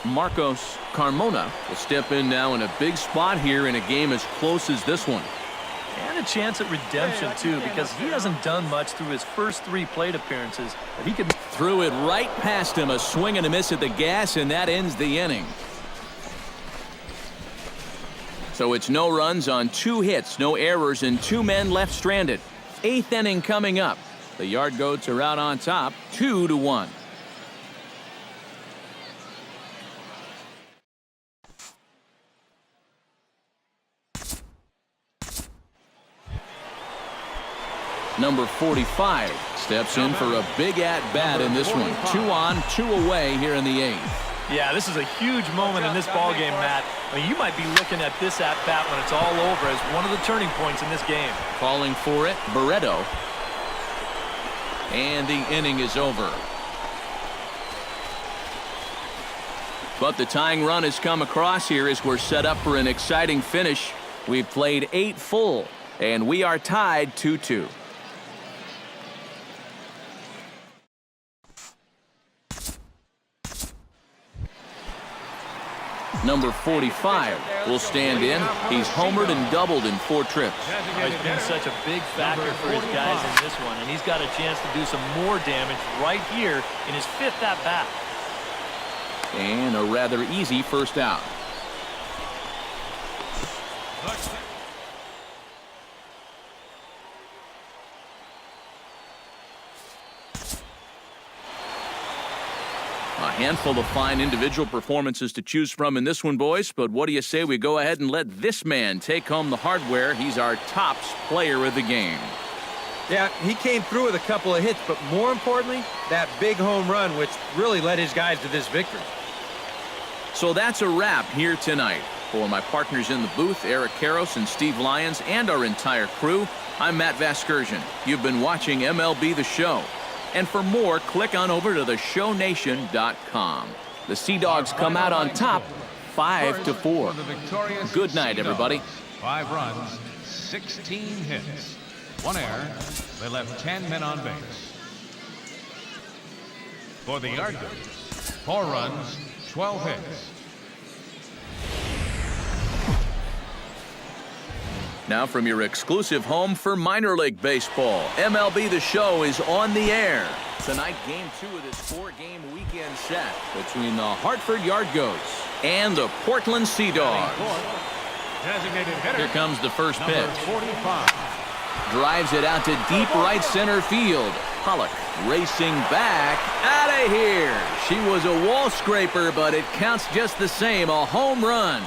Marcos Carmona will step in now in a big spot here in a game as close as this one. And a chance at redemption, too, because he hasn't done much through his first 3 plate appearances. But he could threw it right past him, a swing and a miss at the gas, and that ends the inning. So it's no runs on 2 hits, no errors, and 2 men left stranded. 8th inning coming up. The Yard Goats are out on top, 2-1. Number 45 steps in for a big at-bat in this one. 2 on, 2 away here in the 8th. Yeah, this is a huge moment in this ballgame, Matt. I mean, you might be looking at this at-bat when it's all over as one of the turning points in this game. Calling for it, Barreto. And the inning is over. But the tying run has come across here as we're set up for an exciting finish. We've played 8 full, and we are tied 2-2. Number 45 will stand in. He's homered and doubled in 4 trips. He's been such a big factor for his guys in this one, and he's got a chance to do some more damage right here in his 5th at-bat. And a rather easy first out. A handful of fine individual performances to choose from in this one, boys. But what do you say we go ahead and let this man take home the hardware? He's our tops player of the game. Yeah, he came through with a couple of hits, but more importantly, that big home run, which really led his guys to this victory. So that's a wrap here tonight. For my partners in the booth, Eric Karros and Steve Lyons, and our entire crew, I'm Matt Vasgersian. You've been watching MLB The Show. And for more, click on over to theshownation.com. The Sea Dogs come out on top, 5-4. Good night, everybody. 5 runs, 16 hits, 1 error. They left 10 men on base. For the Yard Goats, 4 runs, 12 hits. Now from your exclusive home for minor league baseball, MLB The Show is on the air. Tonight, Game 2 of this 4-game weekend set between the Hartford Yard Goats and the Portland Sea Dogs. Here comes the first pitch. Drives it out to deep right center field. Pollock racing back. Out of here. She was a wall scraper, but it counts just the same. A home run.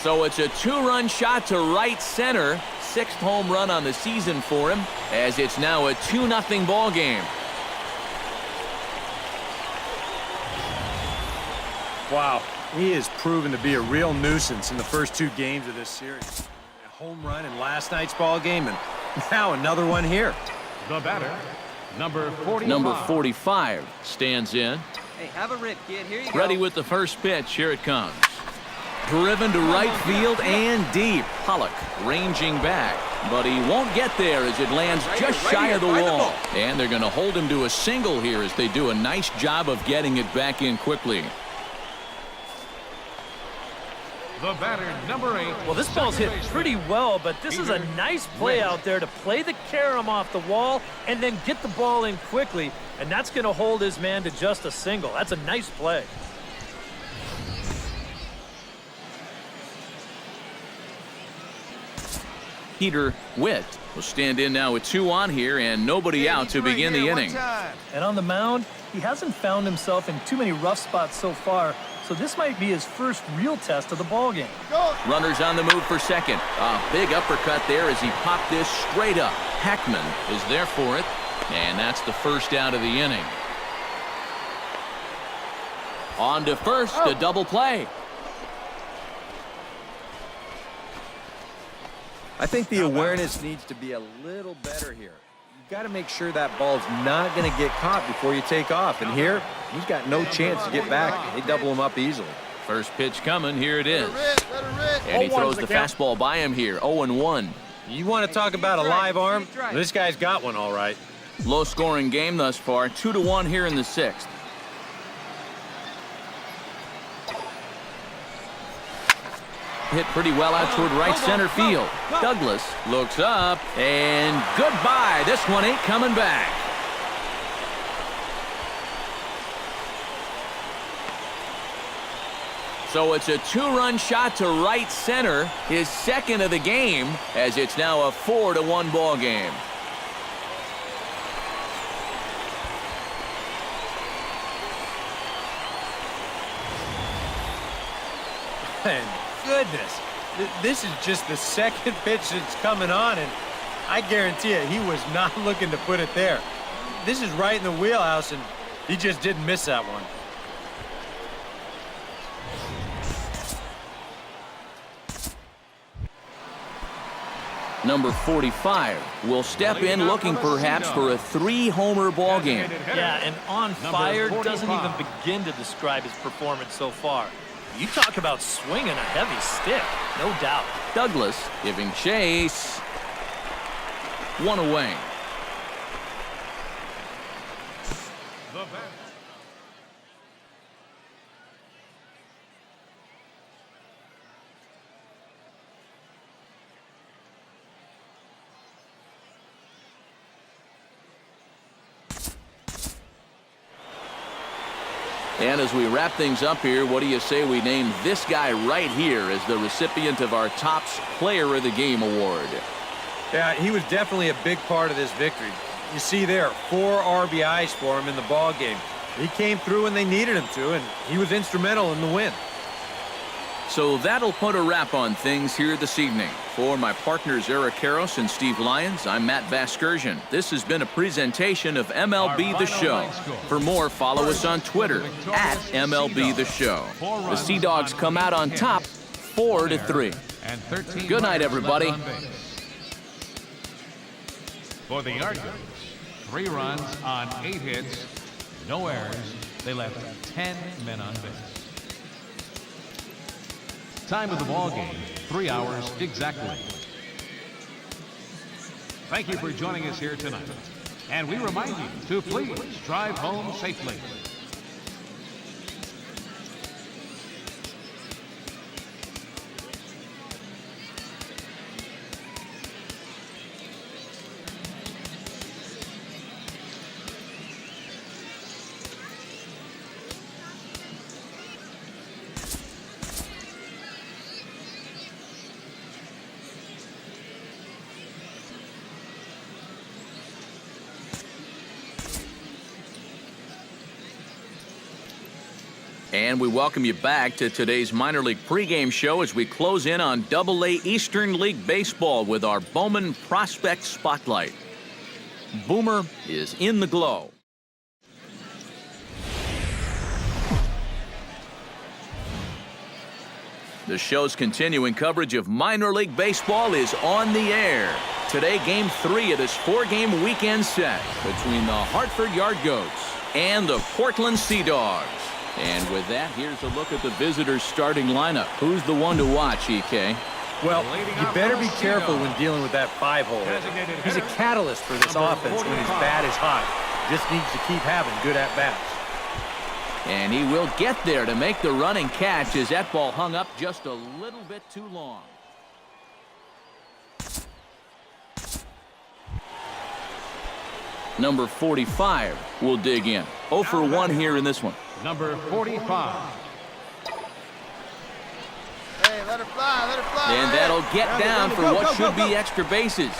So it's a 2-run shot to right center. 6th home run on the season for him, as it's now a 2-0 ball game. Wow, he has proven to be a real nuisance in the first 2 games of this series. A home run in last night's ball game, and now another one here. The batter, number 45. Number 45 stands in. Hey, have a rip, kid. Here you go. Ready with the first pitch. Here it comes. Driven to right field and deep. Pollock ranging back, but he won't get there as it lands just shy of the wall. And they're going to hold him to a single here as they do a nice job of getting it back in quickly. The batter, number 8. Well, this ball's hit pretty well, but this is a nice play out there to play the carom off the wall and then get the ball in quickly. And that's going to hold his man to just a single. That's a nice play. Peter Witt will stand in now with 2 on here and nobody out to begin the inning. And on the mound, he hasn't found himself in too many rough spots so far, so this might be his first real test of the ballgame. Runners on the move for second. A big uppercut there as he popped this straight up. Hackman is there for it, and that's the first out of the inning. On to first, a double play. I think the awareness needs to be a little better here. You've got to make sure that ball's not going to get caught before you take off. And here, he's got no chance to get back. They double him up easily. First pitch coming. Here it is. And he throws the fastball by him here. 0-1. You want to talk about a live arm? This guy's got one all right. Low-scoring game thus far, 2-1 here in the 6th. Hit pretty well out toward right center field. Douglas looks up, and goodbye. This one ain't coming back. So it's a 2-run shot to right center, his second of the game, as it's now a 4-1 ball game. And goodness, this is just the second pitch that's coming on, and I guarantee you he was not looking to put it there. This is right in the wheelhouse, and he just didn't miss that one. Number 45 will step in looking perhaps for a 3-homer ball game. Yeah, and on fire doesn't even begin to describe his performance so far. You talk about swinging a heavy stick, no doubt. Douglas giving chase. One away. And as we wrap things up here, what do you say we name this guy right here as the recipient of our Topps Player of the Game award? Yeah, he was definitely a big part of this victory. You see there, 4 RBIs for him in the ball game. He came through when they needed him to, and he was instrumental in the win. So that'll put a wrap on things here this evening. For my partners Eric Karros and Steve Lyons, I'm Matt Vasgersian. This has been a presentation of MLB The Show. For more, follow us on Twitter at MLB The Show. The Sea Dogs come out on top 4-3. Good night, everybody. For the Argos, 3 runs on 8 hits, no errors. They left 10 men on base. Time of the ball game, 3 hours exactly. Thank you for joining us here tonight. And we remind you to please drive home safely. And we welcome you back to today's minor league pregame show as we close in on Double-A Eastern League Baseball with our Bowman Prospect Spotlight. Boomer is in the glow. The show's continuing coverage of minor league baseball is on the air. Today, Game 3 of this 4-game weekend set between the Hartford Yard Goats and the Portland Sea Dogs. And with that, here's a look at the visitors' starting lineup. Who's the one to watch, EK? Well, you better be careful when dealing with that 5-hole. He's a catalyst for this offense when his bat is hot. Just needs to keep having good at-bats. And he will get there to make the running catch as that ball hung up just a little bit too long. Number 45 will dig in. 0 for 1 here in this one. Number 45. Hey, let her fly, let her fly. And that'll get down for what should be extra bases.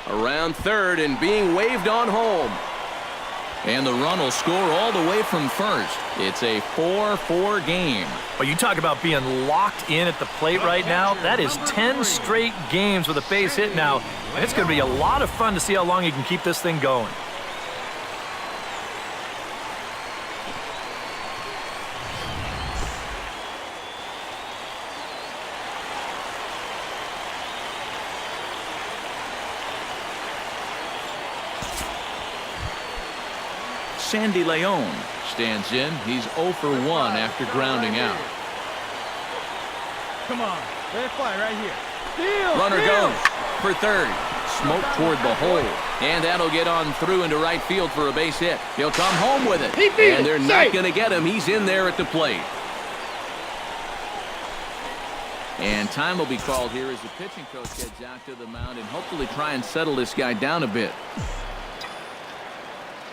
Around third and being waved on home. And the run will score all the way from first. It's a 4-4 game. Well, you talk about being locked in at the plate right now. That is 10 straight games with a base hit now. And it's going to be a lot of fun to see how long he can keep this thing going. Sandy Leon stands in. He's 0 for 1 after grounding out. Come on, let it fly right here. Runner goes for third. smoke toward the hole. And that'll get on through into right field for a base hit. He'll come home with it. And they're not going to get him. He's in there at the plate. And time will be called here as the pitching coach heads out to the mound and hopefully try and settle this guy down a bit.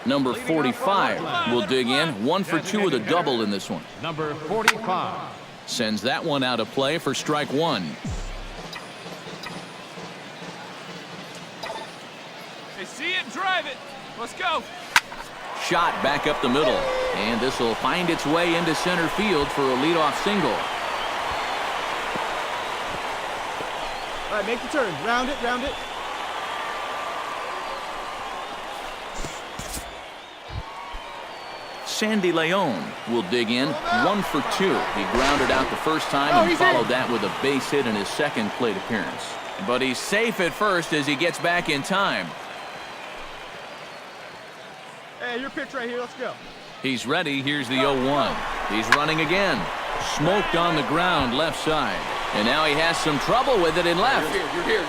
Number 45 will dig in. 1 for 2 with a double in this one. Number 45. Sends that one out of play for strike 1. They see it, drive it. Let's go. Shot back up the middle. And this will find its way into center field for a leadoff single. All right, make the turn. Round it, round it. Sandy Leon will dig in. 1 for 2. He grounded out the first time and followed that with a base hit in his second plate appearance. But he's safe at first as he gets back in time. Hey, your pitch right here. Let's go. He's ready. Here's the 0-1. He's running again. Smoked on the ground left side. And now he has some trouble with it in left.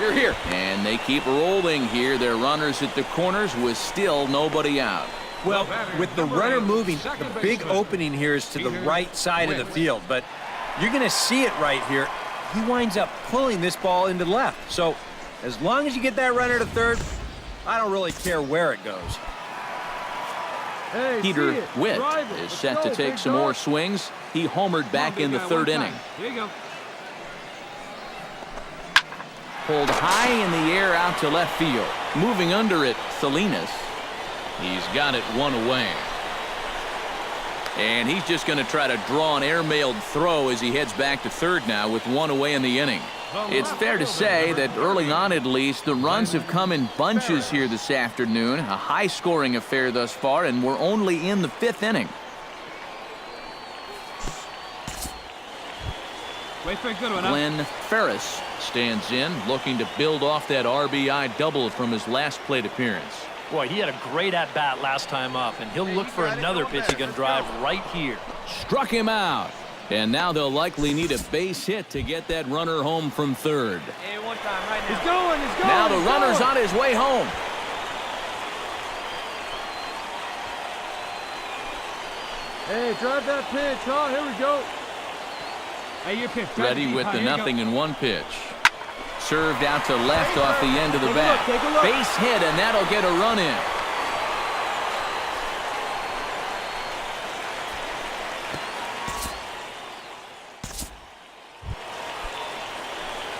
You're here. And they keep rolling here. Their runners at the corners with still nobody out. Well, with the runner moving, the big opening here is to the right side of the field. But you're going to see it right here. He winds up pulling this ball into left. So as long as you get that runner to third, I don't really care where it goes. Hey, Peter Witt is set to take some more swings. He homered back in the third inning. Here you go. Pulled high in the air out to left field. Moving under it, Salinas. He's got it 1 away. And he's just going to try to draw an airmailed throw as he heads back to third now with 1 away in the inning. It's fair to say that early on at least, the runs have come in bunches here this afternoon. A high-scoring affair thus far, and we're only in the 5th inning. Wait for a good one, huh? Glenn Ferris stands in, looking to build off that RBI double from his last plate appearance. Boy, he had a great at-bat last time up, and he'll look for another pitch he can drive right here. Struck him out. And now they'll likely need a base hit to get that runner home from third. Hey, one time right now. He's going. Now the runner's on his way home. Hey, drive that pitch, huh? Here we go. Hey, your pitch. Ready with the 0-1 pitch. Served out to left off the end of the bat. Take a look. Base hit, and that'll get a run in.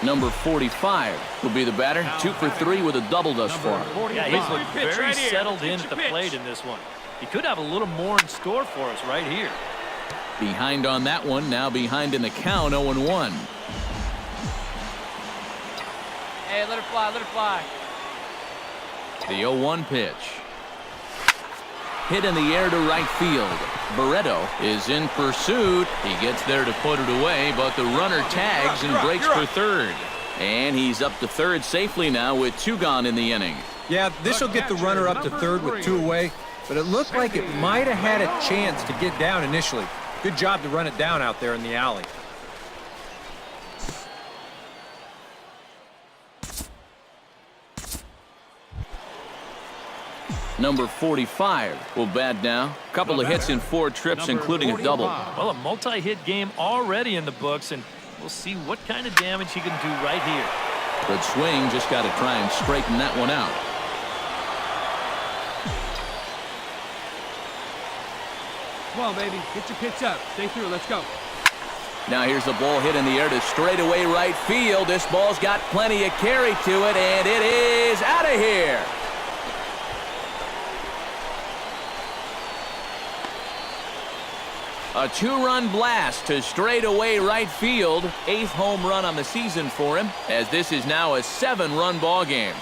Number 45 will be the batter. 2 for 3 with a double thus far. Yeah, he's looked very settled in at the plate in this one. He could have a little more in store for us right here. Behind on that one, now behind in the count, 0-1. Hey, let it fly, let it fly. The 0-1 pitch. Hit in the air to right field. Barreto is in pursuit. He gets there to put it away, but the runner tags and breaks for third. And he's up to third safely now with 2 gone in the inning. Yeah, this will get the runner up to third with 2 away, but it looked like it might have had a chance to get down initially. Good job to run it down out there in the alley. Number 45 will bat now. Couple of hits in 4 trips, including a double. Well, a multi-hit game already in the books, and we'll see what kind of damage he can do right here. Good swing, just got to try and straighten that one out. Come on, baby. Get your pitch up. Stay through. Let's go. Now here's the ball hit in the air to straightaway right field. This ball's got plenty of carry to it, and it is out of here. A 2-run blast to straightaway right field. 8th home run on the season for him, as this is now a 7-run ball game.